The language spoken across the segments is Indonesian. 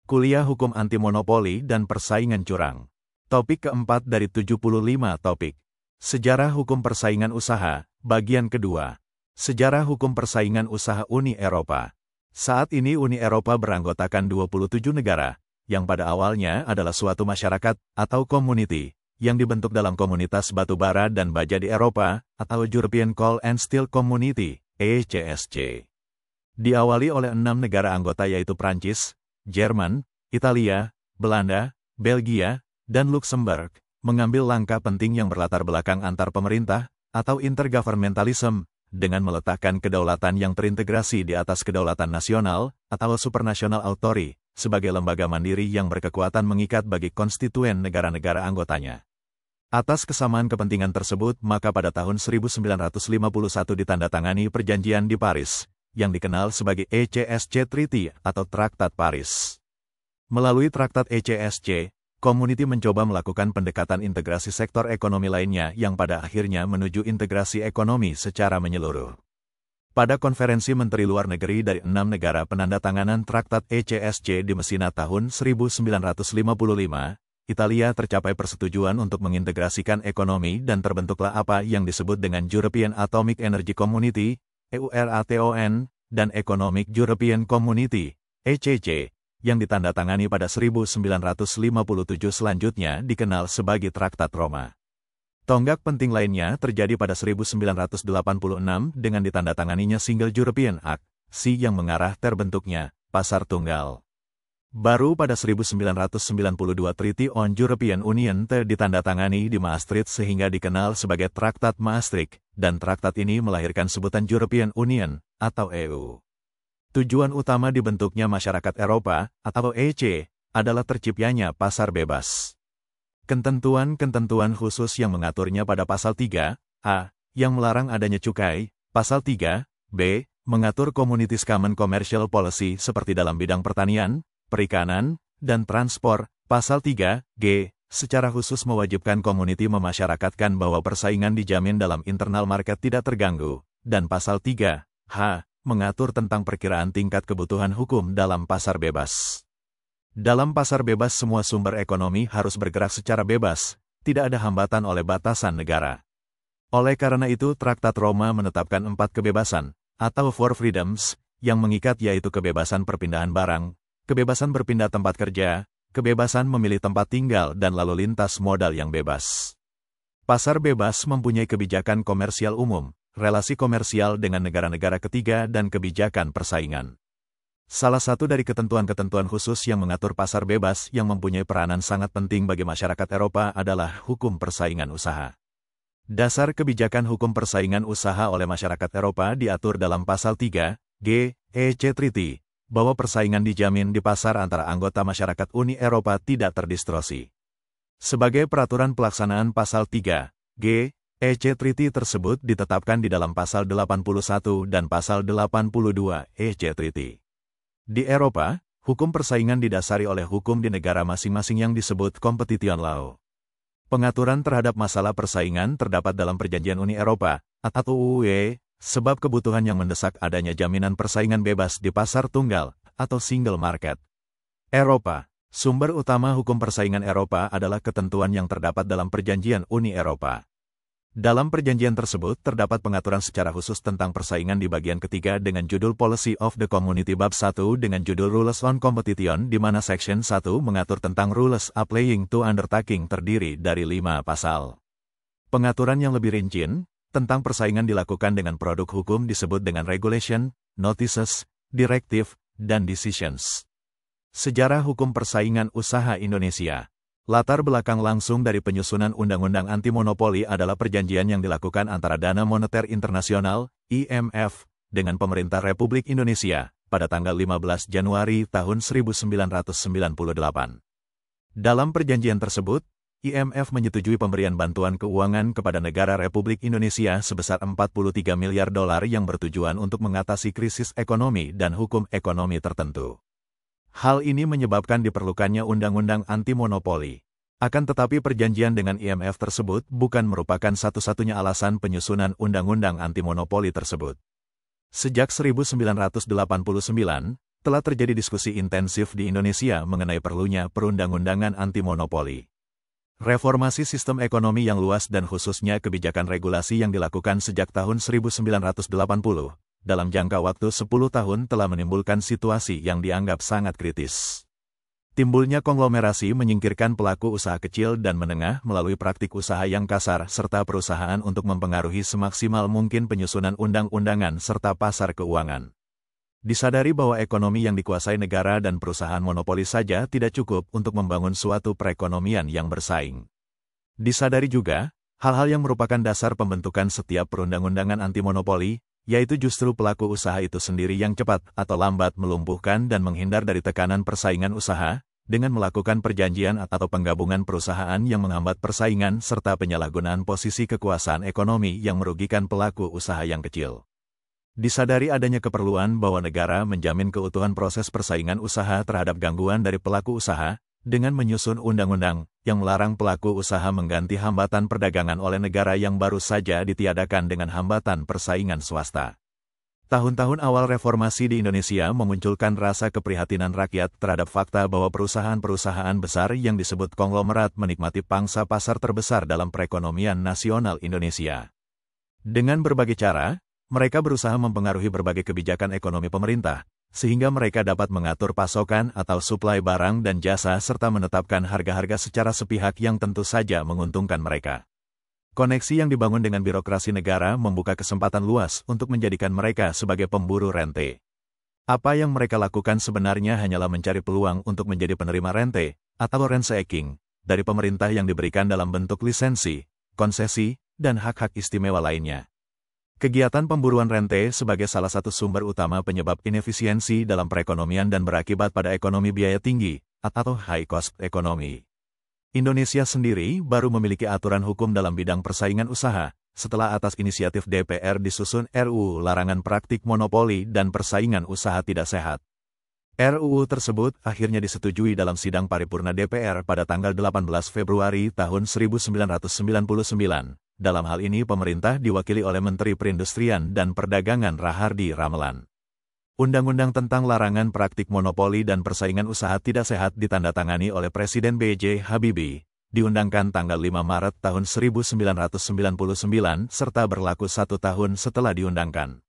Kuliah Hukum Anti Monopoli dan Persaingan Curang. Topik keempat dari 75 topik. Sejarah Hukum Persaingan Usaha, bagian kedua. Sejarah Hukum Persaingan Usaha Uni Eropa. Saat ini Uni Eropa beranggotakan 27 negara, yang pada awalnya adalah suatu masyarakat atau community, yang dibentuk dalam komunitas batubara dan baja di Eropa, atau European Coal and Steel Community, ECSC. Diawali oleh 6 negara anggota yaitu Prancis, Jerman, Italia, Belanda, Belgia, dan Luxembourg, mengambil langkah penting yang berlatar belakang antar pemerintah, atau intergovernmentalism, dengan meletakkan kedaulatan yang terintegrasi di atas kedaulatan nasional, atau supranational authority, sebagai lembaga mandiri yang berkekuatan mengikat bagi konstituen negara-negara anggotanya. Atas kesamaan kepentingan tersebut, maka pada tahun 1951 ditandatangani perjanjian di Paris, yang dikenal sebagai ECSC Treaty atau Traktat Paris. Melalui Traktat ECSC, Community mencoba melakukan pendekatan integrasi sektor ekonomi lainnya yang pada akhirnya menuju integrasi ekonomi secara menyeluruh. Pada konferensi Menteri Luar Negeri dari 6 negara penandatanganan Traktat ECSC di Messina tahun 1955, Italia tercapai persetujuan untuk mengintegrasikan ekonomi dan terbentuklah apa yang disebut dengan European Atomic Energy Community, EURATON, dan Economic European Community, ECC, yang ditandatangani pada 1957 selanjutnya dikenal sebagai Traktat Roma. Tonggak penting lainnya terjadi pada 1986 dengan ditandatanganinya Single European Act, C yang mengarah terbentuknya Pasar Tunggal. Baru pada 1992 Treaty on European Union ditandatangani di Maastricht sehingga dikenal sebagai Traktat Maastricht, dan traktat ini melahirkan sebutan European Union, atau EU. Tujuan utama dibentuknya masyarakat Eropa, atau EC, adalah terciptanya pasar bebas. Ketentuan-ketentuan khusus yang mengaturnya pada Pasal 3a, yang melarang adanya cukai, Pasal 3b, mengatur Communities Common Commercial Policy seperti dalam bidang pertanian, perikanan, dan transport, Pasal 3g, secara khusus mewajibkan community memasyarakatkan bahwa persaingan dijamin dalam internal market tidak terganggu, dan Pasal 3h, mengatur tentang perkiraan tingkat kebutuhan hukum dalam pasar bebas. Dalam pasar bebas semua sumber ekonomi harus bergerak secara bebas, tidak ada hambatan oleh batasan negara. Oleh karena itu Traktat Roma menetapkan 4 kebebasan, atau 4 freedoms, yang mengikat yaitu kebebasan perpindahan barang, kebebasan berpindah tempat kerja, kebebasan memilih tempat tinggal dan lalu lintas modal yang bebas. Pasar bebas mempunyai kebijakan komersial umum, relasi komersial dengan negara-negara ketiga dan kebijakan persaingan. Salah satu dari ketentuan-ketentuan khusus yang mengatur pasar bebas yang mempunyai peranan sangat penting bagi masyarakat Eropa adalah hukum persaingan usaha. Dasar kebijakan hukum persaingan usaha oleh masyarakat Eropa diatur dalam Pasal 3g EC Treaty, bahwa persaingan dijamin di pasar antara anggota masyarakat Uni Eropa tidak terdistorsi. Sebagai peraturan pelaksanaan Pasal 3g EC Treaty tersebut ditetapkan di dalam Pasal 81 dan Pasal 82 EC Treaty. Di Eropa, hukum persaingan didasari oleh hukum di negara masing-masing yang disebut competition law. Pengaturan terhadap masalah persaingan terdapat dalam Perjanjian Uni Eropa, atau UE, sebab kebutuhan yang mendesak adanya jaminan persaingan bebas di pasar tunggal, atau single market. Eropa, sumber utama hukum persaingan Eropa adalah ketentuan yang terdapat dalam Perjanjian Uni Eropa. Dalam perjanjian tersebut terdapat pengaturan secara khusus tentang persaingan di bagian ketiga dengan judul Policy of the Community bab 1 dengan judul Rules on Competition di mana Section 1 mengatur tentang Rules Applying to Undertaking terdiri dari 5 pasal. Pengaturan yang lebih rinci tentang persaingan dilakukan dengan produk hukum disebut dengan Regulation, Notices, Directive, dan Decisions. Sejarah Hukum Persaingan Usaha Indonesia. Latar belakang langsung dari penyusunan Undang-Undang Anti Monopoli adalah perjanjian yang dilakukan antara Dana Moneter Internasional, IMF, dengan pemerintah Republik Indonesia, pada tanggal 15 Januari tahun 1998. Dalam perjanjian tersebut, IMF menyetujui pemberian bantuan keuangan kepada negara Republik Indonesia sebesar $43 miliar yang bertujuan untuk mengatasi krisis ekonomi dan hukum ekonomi tertentu. Hal ini menyebabkan diperlukannya Undang-Undang Anti Monopoli. Akan tetapi perjanjian dengan IMF tersebut bukan merupakan satu-satunya alasan penyusunan Undang-Undang Anti Monopoli tersebut. Sejak 1989, telah terjadi diskusi intensif di Indonesia mengenai perlunya perundang-undangan anti-monopoli. Reformasi sistem ekonomi yang luas dan khususnya kebijakan regulasi yang dilakukan sejak tahun 1980, dalam jangka waktu 10 tahun telah menimbulkan situasi yang dianggap sangat kritis. Timbulnya konglomerasi menyingkirkan pelaku usaha kecil dan menengah melalui praktik usaha yang kasar serta perusahaan untuk mempengaruhi semaksimal mungkin penyusunan undang-undangan serta pasar keuangan. Disadari bahwa ekonomi yang dikuasai negara dan perusahaan monopoli saja tidak cukup untuk membangun suatu perekonomian yang bersaing. Disadari juga, hal-hal yang merupakan dasar pembentukan setiap perundang-undangan anti-monopoli, yaitu justru pelaku usaha itu sendiri yang cepat atau lambat melumpuhkan dan menghindar dari tekanan persaingan usaha, dengan melakukan perjanjian atau penggabungan perusahaan yang menghambat persaingan serta penyalahgunaan posisi kekuasaan ekonomi yang merugikan pelaku usaha yang kecil. Disadari adanya keperluan bahwa negara menjamin keutuhan proses persaingan usaha terhadap gangguan dari pelaku usaha, dengan menyusun undang-undang yang melarang pelaku usaha mengganti hambatan perdagangan oleh negara yang baru saja ditiadakan dengan hambatan persaingan swasta. Tahun-tahun awal reformasi di Indonesia memunculkan rasa keprihatinan rakyat terhadap fakta bahwa perusahaan-perusahaan besar yang disebut konglomerat menikmati pangsa pasar terbesar dalam perekonomian nasional Indonesia. Dengan berbagai cara, mereka berusaha mempengaruhi berbagai kebijakan ekonomi pemerintah, sehingga mereka dapat mengatur pasokan atau suplai barang dan jasa serta menetapkan harga-harga secara sepihak yang tentu saja menguntungkan mereka. Koneksi yang dibangun dengan birokrasi negara membuka kesempatan luas untuk menjadikan mereka sebagai pemburu rente. Apa yang mereka lakukan sebenarnya hanyalah mencari peluang untuk menjadi penerima rente, atau rent-seeking, dari pemerintah yang diberikan dalam bentuk lisensi, konsesi, dan hak-hak istimewa lainnya. Kegiatan pemburuan rente sebagai salah satu sumber utama penyebab inefisiensi dalam perekonomian dan berakibat pada ekonomi biaya tinggi, atau high cost ekonomi. Indonesia sendiri baru memiliki aturan hukum dalam bidang persaingan usaha, setelah atas inisiatif DPR disusun RUU Larangan Praktik Monopoli dan Persaingan Usaha Tidak Sehat. RUU tersebut akhirnya disetujui dalam sidang paripurna DPR pada tanggal 18 Februari tahun 1999. Dalam hal ini pemerintah diwakili oleh Menteri Perindustrian dan Perdagangan Rahardi Ramelan. Undang-undang tentang larangan praktik monopoli dan persaingan usaha tidak sehat ditandatangani oleh Presiden B.J. Habibie, diundangkan tanggal 5 Maret tahun 1999 serta berlaku 1 tahun setelah diundangkan.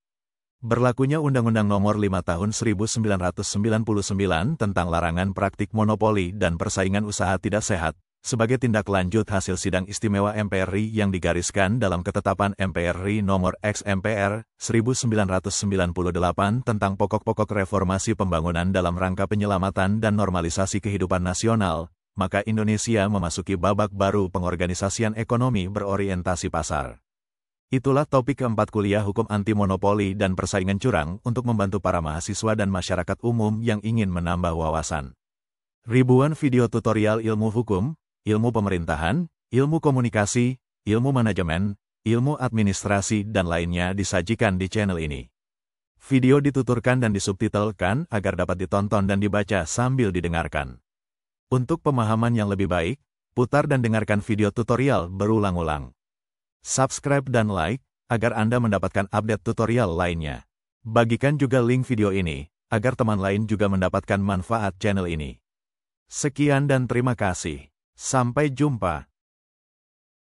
Berlakunya Undang-Undang Nomor 5 Tahun 1999 tentang larangan praktik monopoli dan persaingan usaha tidak sehat, sebagai tindak lanjut hasil sidang istimewa MPR RI yang digariskan dalam ketetapan MPR RI nomor X-MPR 1998 tentang pokok-pokok reformasi pembangunan dalam rangka penyelamatan dan normalisasi kehidupan nasional, maka Indonesia memasuki babak baru pengorganisasian ekonomi berorientasi pasar. Itulah topik keempat kuliah Hukum Anti Monopoli dan Persaingan Curang untuk membantu para mahasiswa dan masyarakat umum yang ingin menambah wawasan. Ribuan video tutorial ilmu hukum, ilmu pemerintahan, ilmu komunikasi, ilmu manajemen, ilmu administrasi, dan lainnya disajikan di channel ini. Video dituturkan dan disubtitelkan agar dapat ditonton dan dibaca sambil didengarkan. Untuk pemahaman yang lebih baik, putar dan dengarkan video tutorial berulang-ulang. Subscribe dan like, agar Anda mendapatkan update tutorial lainnya. Bagikan juga link video ini, agar teman lain juga mendapatkan manfaat channel ini. Sekian dan terima kasih. Sampai jumpa.